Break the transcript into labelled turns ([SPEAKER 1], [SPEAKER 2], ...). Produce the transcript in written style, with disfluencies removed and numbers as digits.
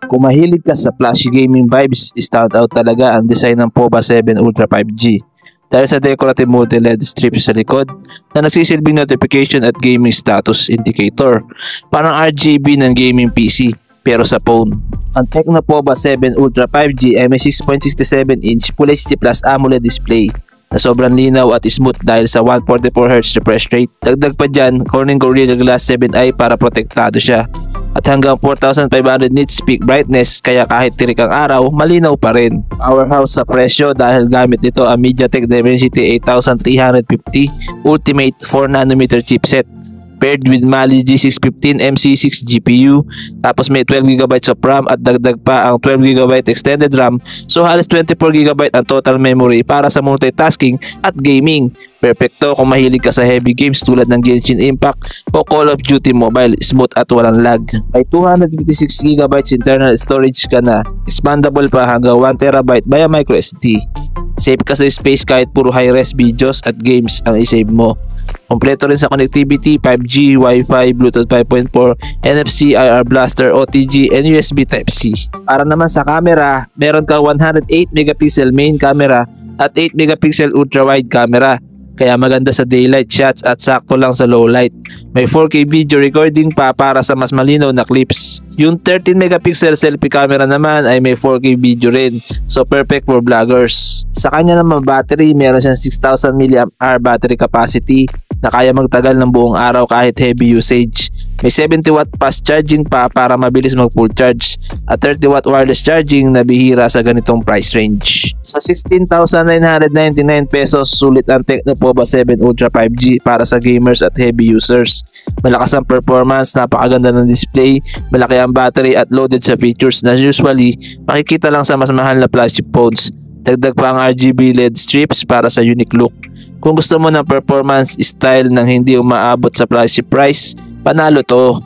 [SPEAKER 1] Kung mahilig ka sa flashy gaming vibes, stand out talaga ang design ng POBA 7 Ultra 5G. Dahil sa decorative multi-LED strips sa likod na nagsisilbing notification at gaming status indicator. Parang RGB ng gaming PC pero sa phone. Ang Tecno POBA 7 Ultra 5G ay may 6.67-inch Full HD Plus AMOLED display na sobrang linaw at smooth dahil sa 144Hz refresh rate. Dagdag pa dyan, Corning Gorilla Glass 7i para protektado siya. At hanggang 4,500 nits peak brightness kaya kahit tirik ang araw, malinaw pa rin. Powerhouse sa presyo dahil gamit nito ang MediaTek Dimensity 8350 Ultimate 4nm chipset paired with Mali G615 MC6 GPU, tapos may 12GB of RAM at dagdag pa ang 12GB extended RAM, so halos 24GB ang total memory para sa multitasking at gaming. Perfecto kung mahilig ka sa heavy games tulad ng Genshin Impact o Call of Duty Mobile, smooth at walang lag. May 256GB internal storage ka na, expandable pa hanggang 1TB via microSD. Safe ka sa space kahit puro high-res videos at games ang isave mo. Kompleto rin sa connectivity, 5G, Wi-Fi, Bluetooth 5.4, NFC, IR Blaster, OTG, and USB Type-C. Para naman sa camera, meron ka 108MP main camera at 8MP ultra-wide camera. Kaya maganda sa daylight shots at sakto lang sa low light. May 4K video recording pa para sa mas malinaw na clips. Yung 13MP selfie camera naman ay may 4K video rin, so perfect for vloggers. Sa kanya naman battery, meron siyang 6,000 mAh battery capacity na kaya magtagal ng buong araw kahit heavy usage. May 70W fast charging pa para mabilis mag full charge at 30W wireless charging na bihira sa ganitong price range. Sa 16,999 pesos, sulit ang Tecno POBA 7 Ultra 5G para sa gamers at heavy users. Malakas ang performance, napakaganda ng display, malaki ang battery at loaded sa features na usually makikita lang sa mas mahal na flagship phones. Dagdag pa ang RGB LED strips para sa unique look. Kung gusto mo ng performance style ng hindi umaabot sa flagship price, panalo to.